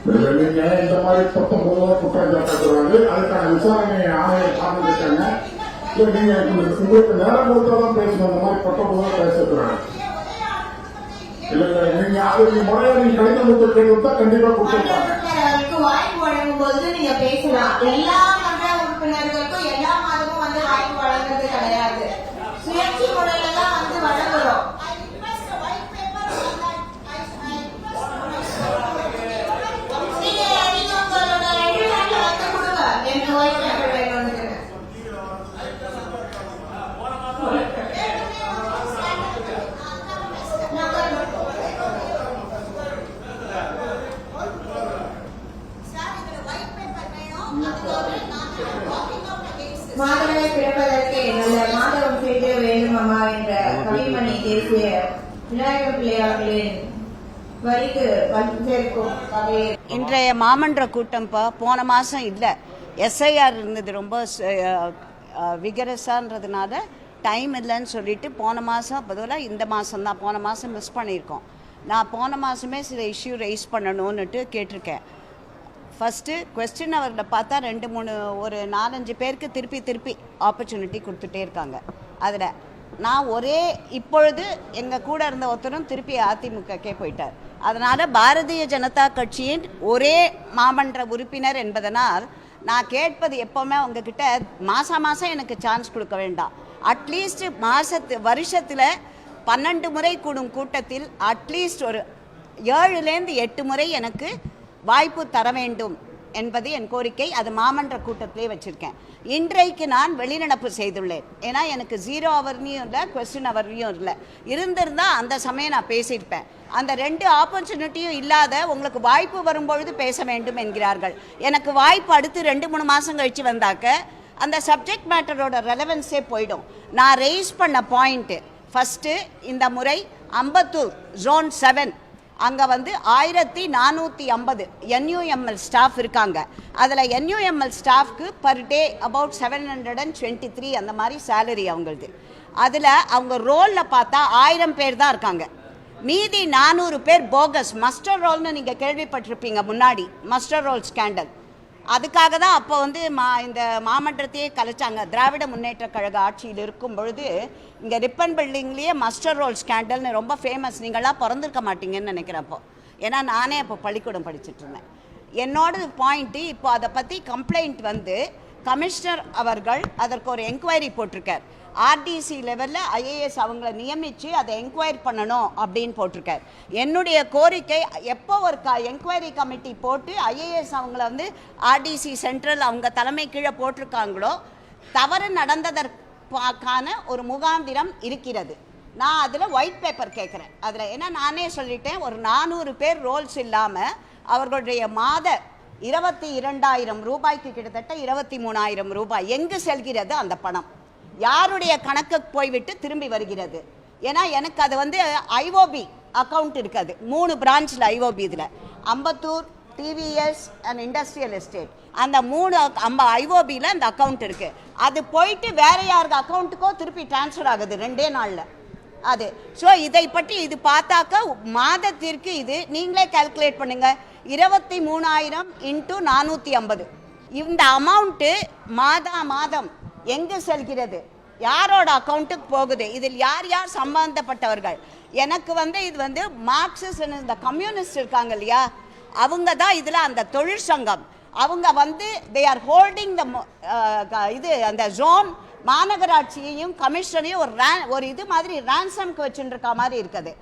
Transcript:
நீங்க இந்த மாதிரி 19 குற்றம் சாட்டப்படுறாங்க. அதுக்கான விசாரணை ஆணையம் சார்ந்திருக்காங்க. நீங்க உங்களுக்கு நேரம் கொடுத்தாதான் பேசணும். இந்த மாதிரி 19 பேசுறாங்க. இல்ல நீங்க அது முறையா நீங்க கடிதம் கொடுத்துருக்கா கண்டிப்பா கொடுத்துருக்காங்க. வாய்ப்பு வழங்கும் போது நீங்க பேசலாம். எல்லா மன்ற உறுப்பினர்களுக்கும் எல்லா மாதமும் வந்து வாய்ப்பு வழங்குறது கிடையாது. சுயேட்சை முறையில தான் வந்து வழங்குறோம். மாதவை பிறப்பதற்கு நல்ல மாதவம் செய்ய வேண்டுமம்மா என்ற கவிமணி தேசிய விநாயகர் பிள்ளையார்களின் வரிக்கு சேர்க்கும் வகையில் இன்றைய மாமன்ற கூட்டம் போன மாசம் இல்ல, எஸ்ஐஆர் இருந்தது. ரொம்ப விகரஸான்றதுனால டைம் இல்லைன்னு சொல்லிட்டு போன மாதம் பதிலாக இந்த மாதம் தான். போன மாதம் மிஸ் பண்ணியிருக்கோம். நான் போன மாதமே சில இஷ்யூ ரைஸ் பண்ணணும்னுட்டு கேட்டிருக்கேன். ஃபஸ்ட்டு கொஸ்டின் அவரில் பார்த்தா 2-3 ஒரு 4-5 பேருக்கு திருப்பி ஆப்பர்ச்சுனிட்டி கொடுத்துட்டே இருக்காங்க. அதில் நான் இப்பொழுது எங்கள் கூட இருந்த ஒருத்தரும் திருப்பி அதிமுகக்கே போயிட்டார். அதனால் பாரதிய ஜனதா கட்சியின் ஒரே மாமன்ற உறுப்பினர் என்பதனால் நான் கேட்பது எப்போவுமே உங்ககிட்ட மாதம் எனக்கு சான்ஸ் கொடுக்க வேண்டாம். அட்லீஸ்ட் வருஷத்தில் 12 முறை கூடும் கூட்டத்தில் அட்லீஸ்ட் ஒரு 7லேருந்து 8 முறை எனக்கு வாய்ப்பு தர வேண்டும் என்பது என் கோரிக்கை. அது மாமன்ற கூட்டத்திலே வச்சிருக்கேன். இன்றைக்கு நான் வெளிநடப்பு செய்துள்ளேன். ஏன்னா எனக்கு 0 ஹவர்லையும் இல்லை, கொஸ்டின் ஹவர்லையும் இல்லை. இருந்திருந்தால் அந்த சமயம் நான் பேசியிருப்பேன். அந்த 2 ஆப்பர்ச்சுனிட்டியும் இல்லாத உங்களுக்கு வாய்ப்பு வரும்பொழுது பேச வேண்டும் என்கிறார்கள். எனக்கு வாய்ப்பு அடுத்து 2-3 மாதம் கழித்து வந்தாக்க அந்த சப்ஜெக்ட் மேட்டரோட ரெலவன்ஸே போயிடும். நான் ரெய்ஸ் பண்ண பாயிண்ட்டு ஃபஸ்ட்டு, இந்த முறை அம்பத்தூர் ஜோன் 7 அங்கே வந்து 1450 NUML ஸ்டாஃப் இருக்காங்க. அதில் NUML ஸ்டாஃப்க்கு பர் டே அபவுட் 723 அந்த மாதிரி சேலரி அவங்களது. அதில் அவங்க ரோலில் பார்த்தா 1000 பேர் தான் இருக்காங்க. மீதி 400 பேர் போகஸ் மஸ்டர் ரோல்னு நீங்கள் கேள்விப்பட்டிருப்பீங்க முன்னாடி, மஸ்டர் ரோல் ஸ்கேண்டல். அதுக்காக தான் அப்போ வந்து இந்த மாமன்றத்தையே கலைச்சாங்க. திராவிட முன்னேற்ற கழக ஆட்சியில் இருக்கும் பொழுது இங்கே ரிப்பன் பில்டிங்லேயே மஸ்டர் ரோல் ஸ்கேண்டல்னு ரொம்ப ஃபேமஸ். நீங்களாம் பிறந்திருக்க மாட்டீங்கன்னு நினைக்கிறப்போ, ஏன்னா நானே அப்போ பள்ளிக்கூடம் படிச்சுட்டு இருந்தேன். என்னோட பாயிண்ட்டு, இப்போ அதை பற்றி கம்ப்ளைண்ட் வந்து கமிஷனர் அவர்கள் அதற்கு ஒரு என்கொயரி போட்டிருக்கார். ஆர்டிசி லெவலில் IAS அவங்கள நியமித்து அதை என்கொயரி பண்ணணும் அப்படின்னு போட்டிருக்கார். என்னுடைய கோரிக்கை, எப்போ ஒரு என்கொயரி கமிட்டி போட்டு IAS அவங்கள வந்து ஆர்டிசி சென்ட்ரல் அவங்க தலைமை கீழே போட்டிருக்காங்களோ, தவறு நடந்ததற்கான ஒரு முகாந்திரம் இருக்கிறது. நான் அதில் ஒயிட் பேப்பர் கேட்குறேன். அதில் ஏன்னா நானே சொல்லிட்டேன், ஒரு 400 பேர் ரோல்ஸ் இல்லாமல் அவர்களுடைய மாத 22,000 ரூபாய்க்கு கிட்டத்தட்ட 23,000 ரூபாய் எங்கு செல்கிறது? அந்த பணம் யாருடைய கணக்கு போய்விட்டு திரும்பி வருகிறது? ஏன்னா எனக்கு அது வந்து IOB அக்கௌண்ட் இருக்காது. 3 பிரான்ச்சில் IOB, இதில் Ambattur, TVS and industrial estate, அந்த 3 IOBயில் அந்த அக்கௌண்ட் இருக்குது. அது போயிட்டு வேற யாருக்கு அக்கௌண்ட்டுக்கோ திருப்பி டிரான்ஸ்ஃபர் ஆகுது 2 நாளில் அது. ஸோ இதை பற்றி இது பார்த்தாக்க மாதத்திற்கு இது நீங்களே கால்குலேட் பண்ணுங்க, 23,000 × 450. இந்த அமௌண்ட்டு மாதம் எங்கு செல்கிறது? யாரோட அக்கௌண்ட்டுக்கு போகுது? இதில் யார் யார் சம்பந்தப்பட்டவர்கள்? எனக்கு வந்து இது வந்து மார்க்சிஸ்ட், இந்த கம்யூனிஸ்ட் இருக்காங்க இல்லையா, அவங்க தான் இதில் அந்த தொழிற்சங்கம். அவங்க வந்து தே ஆர் ஹோல்டிங் த இது அந்த ஜோன் மாநகராட்சியையும் கமிஷனையும் ஒரு இது மாதிரி ரேன்சம்க்கு வச்சுருக்க மாதிரி இருக்குது.